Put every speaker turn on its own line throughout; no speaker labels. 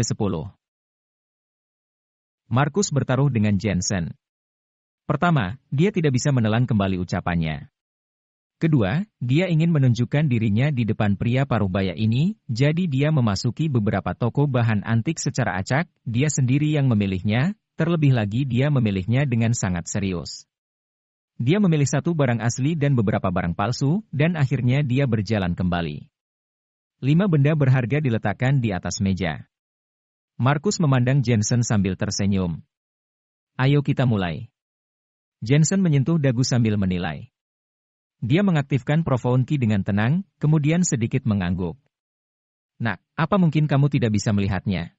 10. Markus bertaruh dengan Jensen. Pertama, dia tidak bisa menelan kembali ucapannya. Kedua, dia ingin menunjukkan dirinya di depan pria paruh baya ini, jadi dia memasuki beberapa toko bahan antik secara acak, dia sendiri yang memilihnya, terlebih lagi dia memilihnya dengan sangat serius. Dia memilih satu barang asli dan beberapa barang palsu, dan akhirnya dia berjalan kembali. 5 benda berharga diletakkan di atas meja. Markus memandang Jensen sambil tersenyum. Ayo kita mulai. Jensen menyentuh dagu sambil menilai. Dia mengaktifkan profound key dengan tenang, kemudian sedikit mengangguk. Nak, apa mungkin kamu tidak bisa melihatnya?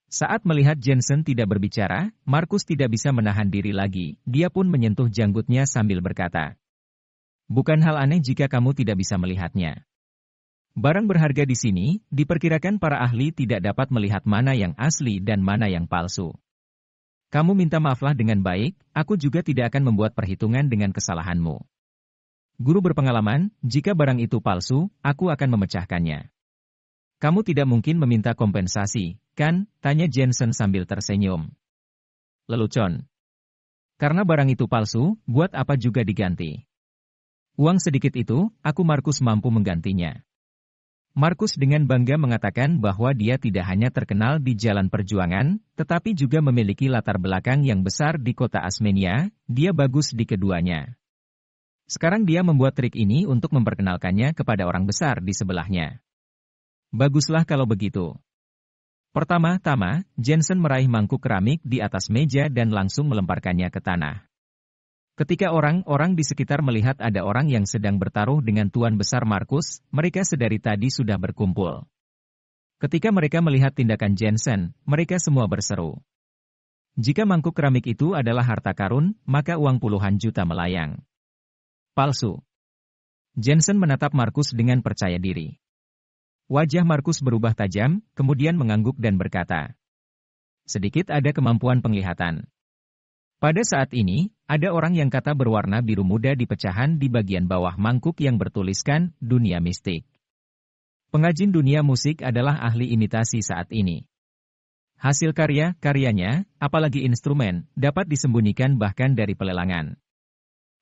Saat melihat Jensen tidak berbicara, Markus tidak bisa menahan diri lagi, dia pun menyentuh janggutnya sambil berkata. Bukan hal aneh jika kamu tidak bisa melihatnya. Barang berharga di sini, diperkirakan para ahli tidak dapat melihat mana yang asli dan mana yang palsu. Kamu minta maaflah dengan baik, aku juga tidak akan membuat perhitungan dengan kesalahanmu. Guru berpengalaman, jika barang itu palsu, aku akan memecahkannya. Kamu tidak mungkin meminta kompensasi, kan? Tanya Jensen sambil tersenyum. Lelucon. Karena barang itu palsu, buat apa juga diganti? Uang sedikit itu, aku Markus mampu menggantinya. Markus dengan bangga mengatakan bahwa dia tidak hanya terkenal di jalan perjuangan, tetapi juga memiliki latar belakang yang besar di kota Asmenia, dia bagus di keduanya. Sekarang dia membuat trik ini untuk memperkenalkannya kepada orang besar di sebelahnya. Baguslah kalau begitu. Pertama-tama, Jensen meraih mangkuk keramik di atas meja dan langsung melemparkannya ke tanah. Ketika orang-orang di sekitar melihat ada orang yang sedang bertaruh dengan Tuan Besar Markus, mereka sedari tadi sudah berkumpul. Ketika mereka melihat tindakan Jensen, mereka semua berseru. Jika mangkuk keramik itu adalah harta karun, maka uang puluhan juta melayang. Palsu. Jensen menatap Markus dengan percaya diri. Wajah Markus berubah tajam, kemudian mengangguk dan berkata. Sedikit ada kemampuan penglihatan. Pada saat ini, ada orang yang kata berwarna biru muda di pecahan di bagian bawah mangkuk yang bertuliskan, dunia mistik. Pengajin dunia musik adalah ahli imitasi saat ini. Hasil karyanya, apalagi instrumen, dapat disembunyikan bahkan dari pelelangan.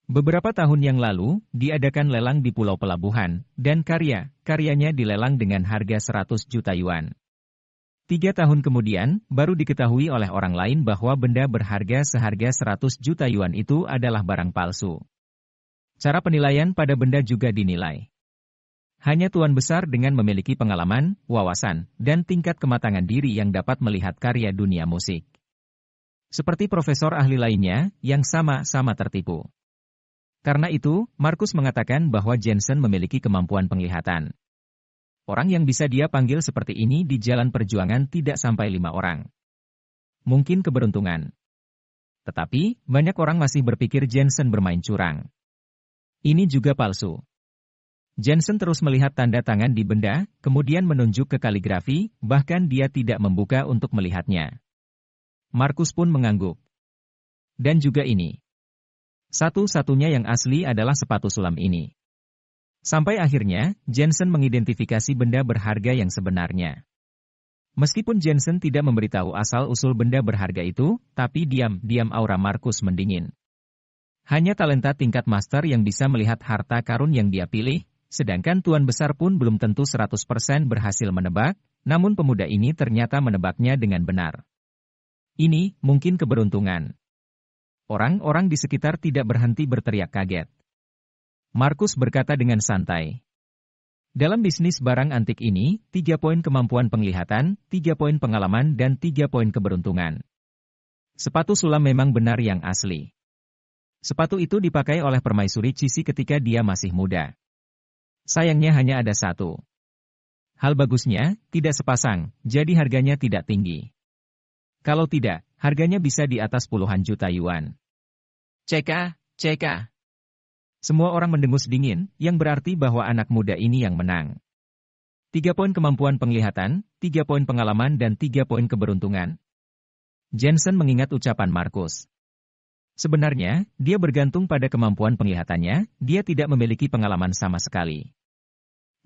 Beberapa tahun yang lalu, diadakan lelang di Pulau Pelabuhan, dan karyanya dilelang dengan harga 100 juta yuan. 3 tahun kemudian, baru diketahui oleh orang lain bahwa benda berharga seharga 100 juta yuan itu adalah barang palsu. Cara penilaian pada benda juga dinilai. Hanya tuan besar dengan memiliki pengalaman, wawasan, dan tingkat kematangan diri yang dapat melihat karya dunia musik. Seperti profesor ahli lainnya, yang sama-sama tertipu. Karena itu, Markus mengatakan bahwa Jensen memiliki kemampuan penglihatan. Orang yang bisa dia panggil seperti ini di jalan perjuangan tidak sampai 5 orang. Mungkin keberuntungan. Tetapi, banyak orang masih berpikir Jensen bermain curang. Ini juga palsu. Jensen terus melihat tanda tangan di benda, kemudian menunjuk ke kaligrafi, bahkan dia tidak membuka untuk melihatnya. Markus pun mengangguk. Dan juga ini. Satu-satunya yang asli adalah sepatu sulam ini. Sampai akhirnya, Jensen mengidentifikasi benda berharga yang sebenarnya. Meskipun Jensen tidak memberitahu asal-usul benda berharga itu, tapi diam-diam aura Markus mendingin. Hanya talenta tingkat master yang bisa melihat harta karun yang dia pilih, sedangkan tuan besar pun belum tentu 100% berhasil menebak, namun pemuda ini ternyata menebaknya dengan benar. Ini mungkin keberuntungan. Orang-orang di sekitar tidak berhenti berteriak kaget. Markus berkata dengan santai. Dalam bisnis barang antik ini, 3 poin kemampuan penglihatan, 3 poin pengalaman dan 3 poin keberuntungan. Sepatu sulam memang benar yang asli. Sepatu itu dipakai oleh permaisuri Cisi ketika dia masih muda. Sayangnya hanya ada 1. Hal bagusnya, tidak sepasang, jadi harganya tidak tinggi. Kalau tidak, harganya bisa di atas puluhan juta yuan. Ceka. Semua orang mendengus dingin, yang berarti bahwa anak muda ini yang menang. 3 poin kemampuan penglihatan, 3 poin pengalaman dan 3 poin keberuntungan. Jensen mengingat ucapan Markus. Sebenarnya, dia bergantung pada kemampuan penglihatannya, dia tidak memiliki pengalaman sama sekali.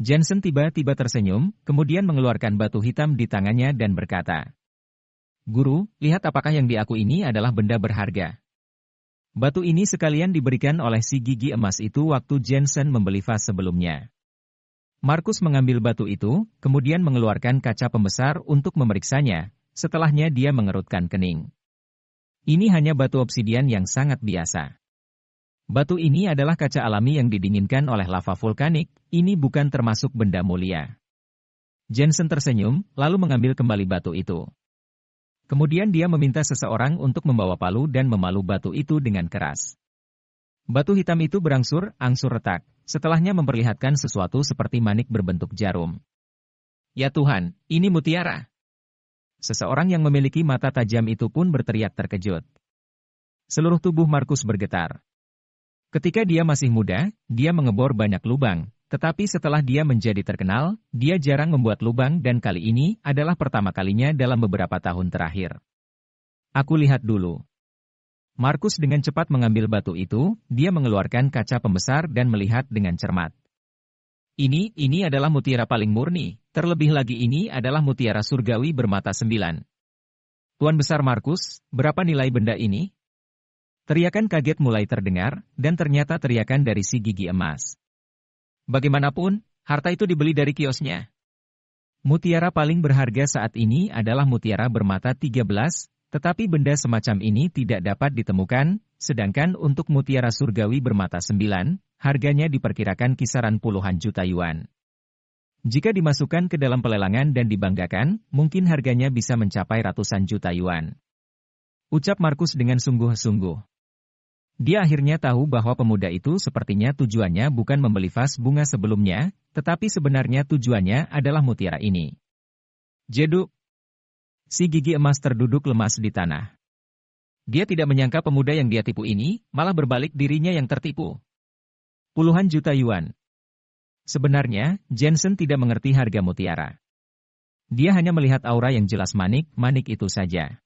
Jensen tiba-tiba tersenyum, kemudian mengeluarkan batu hitam di tangannya dan berkata, "Guru, lihat apakah yang di aku ini adalah benda berharga." Batu ini sekalian diberikan oleh si gigi emas itu waktu Jensen membeli vas sebelumnya. Markus mengambil batu itu, kemudian mengeluarkan kaca pembesar untuk memeriksanya, setelahnya dia mengerutkan kening. Ini hanya batu obsidian yang sangat biasa. Batu ini adalah kaca alami yang didinginkan oleh lava vulkanik, ini bukan termasuk benda mulia. Jensen tersenyum, lalu mengambil kembali batu itu. Kemudian dia meminta seseorang untuk membawa palu dan memalu batu itu dengan keras. Batu hitam itu berangsur-angsur retak, setelahnya memperlihatkan sesuatu seperti manik berbentuk jarum. "Ya Tuhan, ini mutiara!" Seseorang yang memiliki mata tajam itu pun berteriak terkejut. Seluruh tubuh Markus bergetar. Ketika dia masih muda, dia mengebor banyak lubang, tetapi setelah dia menjadi terkenal, dia jarang membuat lubang dan kali ini adalah pertama kalinya dalam beberapa tahun terakhir. "Aku lihat dulu." Markus dengan cepat mengambil batu itu, dia mengeluarkan kaca pembesar dan melihat dengan cermat. Ini adalah mutiara paling murni, terlebih lagi ini adalah mutiara surgawi bermata 9. "Tuan Besar Markus, berapa nilai benda ini?" Teriakan kaget mulai terdengar, dan ternyata teriakan dari si gigi emas. "Bagaimanapun, harta itu dibeli dari kiosnya." Mutiara paling berharga saat ini adalah mutiara bermata 13, tetapi benda semacam ini tidak dapat ditemukan, sedangkan untuk mutiara surgawi bermata 9, harganya diperkirakan kisaran puluhan juta yuan. Jika dimasukkan ke dalam pelelangan dan dibanggakan, mungkin harganya bisa mencapai ratusan juta yuan. Ucap Markus dengan sungguh-sungguh. Dia akhirnya tahu bahwa pemuda itu sepertinya tujuannya bukan membeli vas bunga sebelumnya, tetapi sebenarnya tujuannya adalah mutiara ini. Jeduk. Si gigi emas terduduk lemas di tanah. Dia tidak menyangka pemuda yang dia tipu ini, malah berbalik dirinya yang tertipu. Puluhan juta yuan. Sebenarnya, Jensen tidak mengerti harga mutiara. Dia hanya melihat aura yang jelas manik itu saja.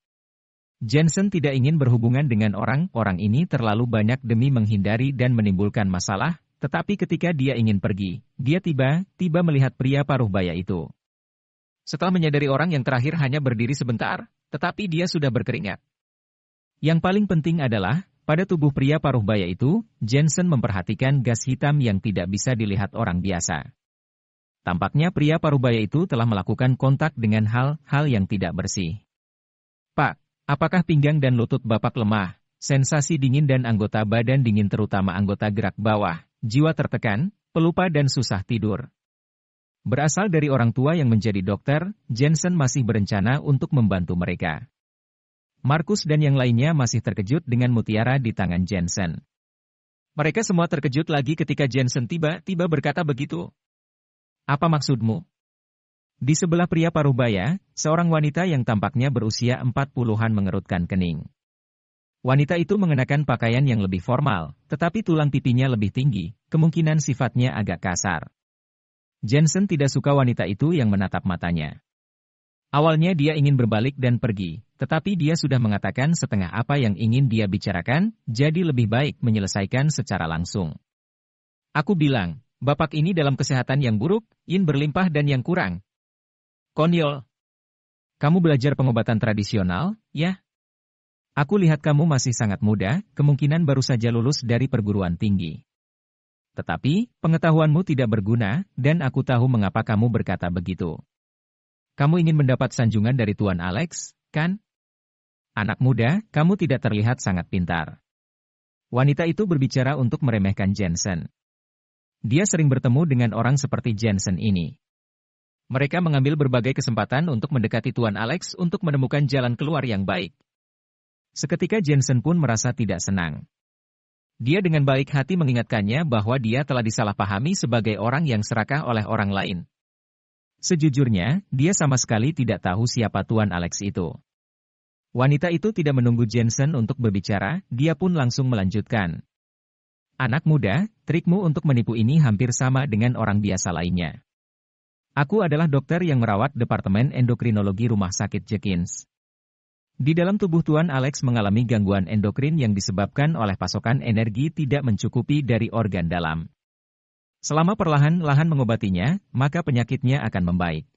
Jensen tidak ingin berhubungan dengan orang-orang ini terlalu banyak demi menghindari dan menimbulkan masalah, tetapi ketika dia ingin pergi, dia tiba-tiba melihat pria paruh baya itu. Setelah menyadari orang yang terakhir hanya berdiri sebentar, tetapi dia sudah berkeringat. Yang paling penting adalah, pada tubuh pria paruh baya itu, Jensen memperhatikan gas hitam yang tidak bisa dilihat orang biasa. Tampaknya pria paruh baya itu telah melakukan kontak dengan hal-hal yang tidak bersih. "Pak, apakah pinggang dan lutut Bapak lemah, sensasi dingin dan anggota badan dingin terutama anggota gerak bawah, jiwa tertekan, pelupa dan susah tidur?" Berasal dari orang tua yang menjadi dokter, Jensen masih berencana untuk membantu mereka. Markus dan yang lainnya masih terkejut dengan mutiara di tangan Jensen. Mereka semua terkejut lagi ketika Jensen tiba-tiba berkata begitu. "Apa maksudmu?" Di sebelah pria paruh baya, seorang wanita yang tampaknya berusia 40-an mengerutkan kening. Wanita itu mengenakan pakaian yang lebih formal, tetapi tulang pipinya lebih tinggi, kemungkinan sifatnya agak kasar. Jensen tidak suka wanita itu yang menatap matanya. Awalnya dia ingin berbalik dan pergi, tetapi dia sudah mengatakan setengah apa yang ingin dia bicarakan, jadi lebih baik menyelesaikan secara langsung. "Aku bilang, Bapak ini dalam kesehatan yang buruk, yin berlimpah dan yang kurang. Konyol. Kamu belajar pengobatan tradisional, ya? Aku lihat kamu masih sangat muda, kemungkinan baru saja lulus dari perguruan tinggi. Tetapi, pengetahuanmu tidak berguna, dan aku tahu mengapa kamu berkata begitu. Kamu ingin mendapat sanjungan dari Tuan Alex, kan? Anak muda, kamu tidak terlihat sangat pintar." Wanita itu berbicara untuk meremehkan Jensen. Dia sering bertemu dengan orang seperti Jensen ini. Mereka mengambil berbagai kesempatan untuk mendekati Tuan Alex untuk menemukan jalan keluar yang baik. Seketika Jensen pun merasa tidak senang. Dia dengan baik hati mengingatkannya bahwa dia telah disalahpahami sebagai orang yang serakah oleh orang lain. Sejujurnya, dia sama sekali tidak tahu siapa Tuan Alex itu. Wanita itu tidak menunggu Jensen untuk berbicara, dia pun langsung melanjutkan. "Anak muda, trikmu untuk menipu ini hampir sama dengan orang biasa lainnya. Aku adalah dokter yang merawat Departemen Endokrinologi Rumah Sakit Jenkins. Di dalam tubuh Tuan Alex mengalami gangguan endokrin yang disebabkan oleh pasokan energi tidak mencukupi dari organ dalam. Selama perlahan-lahan mengobatinya, maka penyakitnya akan membaik.